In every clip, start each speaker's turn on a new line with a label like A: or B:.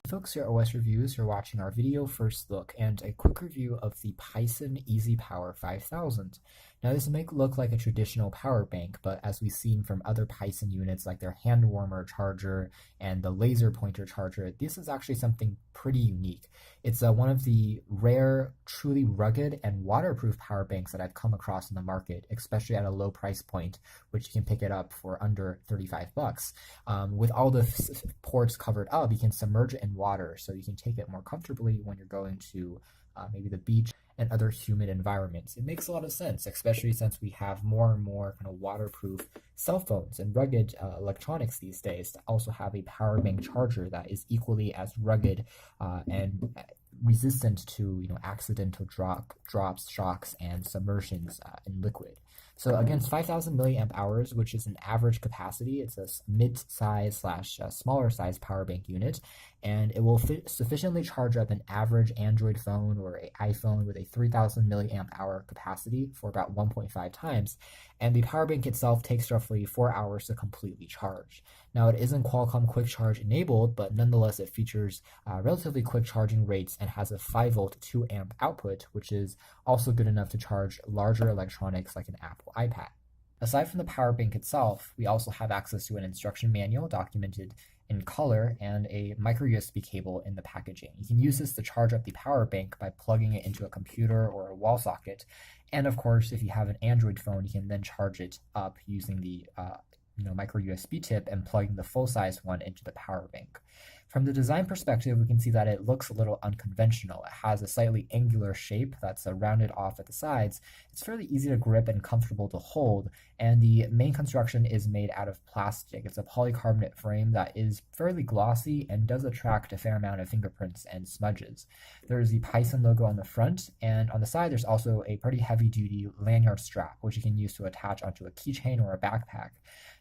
A: Folks, your OS reviews, you're watching our video first look and a quick review of the Pisen EasyPower 5000. Now this may look like a traditional power bank, but as we've seen from other Pisen units like their hand warmer charger and the laser pointer charger, this is actually something pretty unique. It's one of the rare, truly rugged and waterproof power banks that I've come across in the market, especially at a low price point, which you can pick it up for under 35 bucks. With all the ports covered up, you can submerge it in water, so you can take it more comfortably when you're going to maybe the beach and other humid environments. It makes a lot of sense, especially since we have more and more kind of waterproof cell phones and rugged electronics these days to also have a power bank charger that is equally as rugged and resistant to accidental drops, shocks, and submersions in liquid. So again, it's 5,000 milliamp hours, which is an average capacity. It's a mid-size slash smaller size power bank unit, and it will sufficiently charge up an average Android phone or an iPhone with a 3,000 milliamp hour capacity for about 1.5 times. And the power bank itself takes roughly 4 hours to completely charge. Now, it isn't Qualcomm Quick Charge enabled, but nonetheless, it features relatively quick charging rates and has a 5-volt 2-amp output, which is also good enough to charge larger electronics like an Apple iPad. Aside from the power bank itself, we also have access to an instruction manual documented in color and a micro USB cable in the packaging. You can use this to charge up the power bank by plugging it into a computer or a wall socket. And of course, if you have an Android phone, you can then charge it up using the micro USB tip and plugging the full-size one into the power bank. From the design perspective, we can see that it looks a little unconventional. It has a slightly angular shape that's rounded off at the sides. It's fairly easy to grip and comfortable to hold, and the main construction is made out of plastic. It's a polycarbonate frame that is fairly glossy and does attract a fair amount of fingerprints and smudges. There's the Pisen logo on the front, and on the side there's also a pretty heavy-duty lanyard strap, which you can use to attach onto a keychain or a backpack.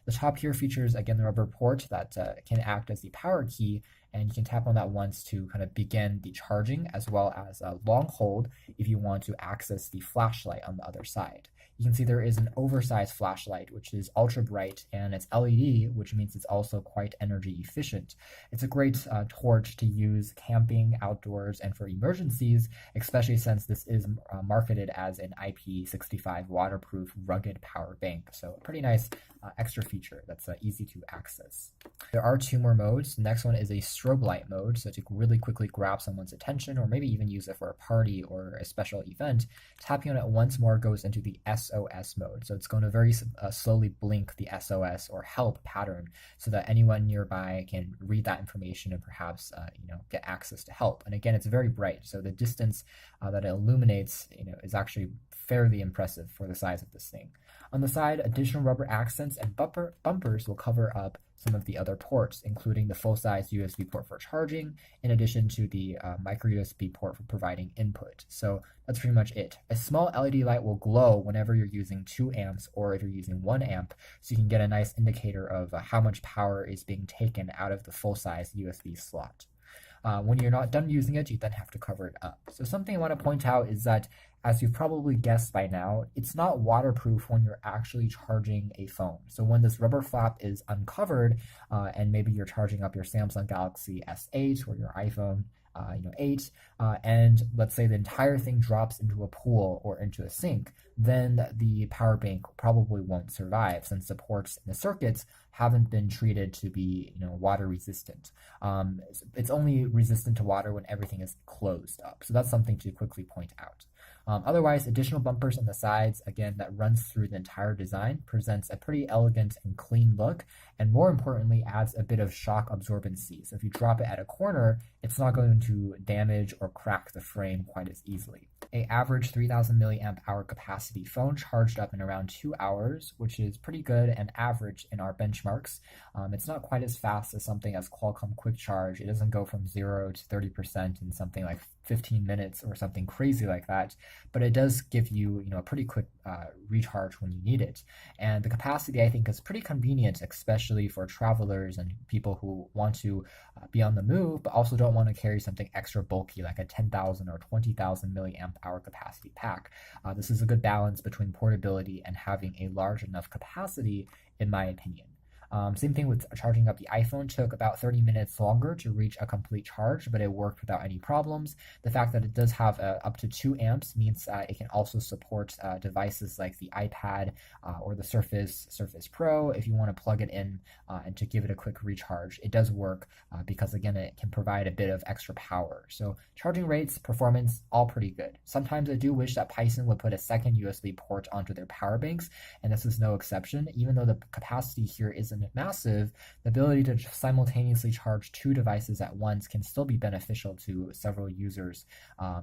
A: The top here features, again, the rubber port that can act as the power key, and you can tap on that once to kind of begin the charging, as well as a long hold if you want to access the flashlight on the other side. You can see there is an oversized flashlight, which is ultra bright, and it's LED, which means it's also quite energy efficient. It's a great torch to use camping, outdoors, and for emergencies, especially since this is marketed as an IP65 waterproof rugged power bank. So a pretty nice extra feature that's easy to access. There are 2 more modes. The next one is a strobe light mode, so to really quickly grab someone's attention or maybe even use it for a party or a special event. Tapping on it once more goes into the SOS mode, so it's going to very slowly blink the SOS or help pattern so that anyone nearby can read that information and perhaps get access to help. And again, it's very bright, so the distance that it illuminates is actually fairly impressive for the size of this thing. On the side, additional rubber accents and bumpers will cover up some of the other ports, including the full-size USB port for charging, in addition to the micro USB port for providing input. So that's pretty much it. A small LED light will glow whenever you're using 2 amps or if you're using 1 amp, so you can get a nice indicator of how much power is being taken out of the full-size USB slot. When you're not done using it, you then have to cover it up. So something I want to point out is that, as you've probably guessed by now, it's not waterproof when you're actually charging a phone. So when this rubber flap is uncovered, and maybe you're charging up your Samsung Galaxy S8 or your iPhone 8, and let's say the entire thing drops into a pool or into a sink, then the power bank probably won't survive, since the ports in the circuits haven't been treated to be water resistant. It's only resistant to water when everything is closed up. So that's something to quickly point out. Otherwise, additional bumpers on the sides, again, that runs through the entire design, presents a pretty elegant and clean look, and more importantly, adds a bit of shock absorbency. So if you drop it at a corner, it's not going to damage or crack the frame quite as easily. An average 3,000 milliamp hour capacity phone charged up in around 2 hours, which is pretty good and average in our benchmarks. It's not quite as fast as something as Qualcomm Quick Charge. It doesn't go from 0 to 30% in something like 15 minutes or something crazy like that, but it does give you, a pretty quick recharge when you need it. And the capacity, I think, is pretty convenient, especially for travelers and people who want to be on the move, but also don't want to carry something extra bulky like a 10,000 or 20,000 milliamp hour capacity pack. This is a good balance between portability and having a large enough capacity, in my opinion. Same thing with charging up the iPhone, took about 30 minutes longer to reach a complete charge, but it worked without any problems. The fact that it does have up to 2 amps means it can also support devices like the iPad or the Surface Pro if you want to plug it in and to give it a quick recharge. It does work because, again, it can provide a bit of extra power. So charging rates, performance, all pretty good. Sometimes I do wish that Pisen would put a second USB port onto their power banks, and this is no exception. Even though the capacity here isn't massive, the ability to simultaneously charge 2 devices at once can still be beneficial to several users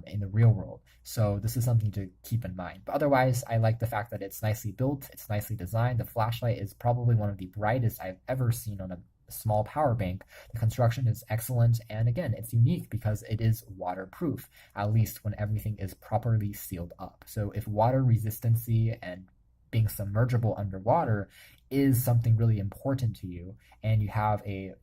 A: in the real world. So this is something to keep in mind. But otherwise, I like the fact that it's nicely built, it's nicely designed. The flashlight is probably one of the brightest I've ever seen on a small power bank. The construction is excellent, and again, it's unique because it is waterproof, at least when everything is properly sealed up. So if water resistancy and being submergible underwater is something really important to you, and you have a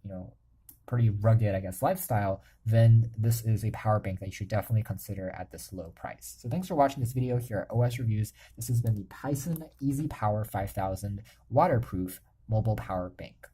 A: pretty rugged, I guess, lifestyle, then this is a power bank that you should definitely consider at this low price. So thanks for watching this video here at OS Reviews. This has been the Pisen EasyPower 5000 waterproof mobile power bank.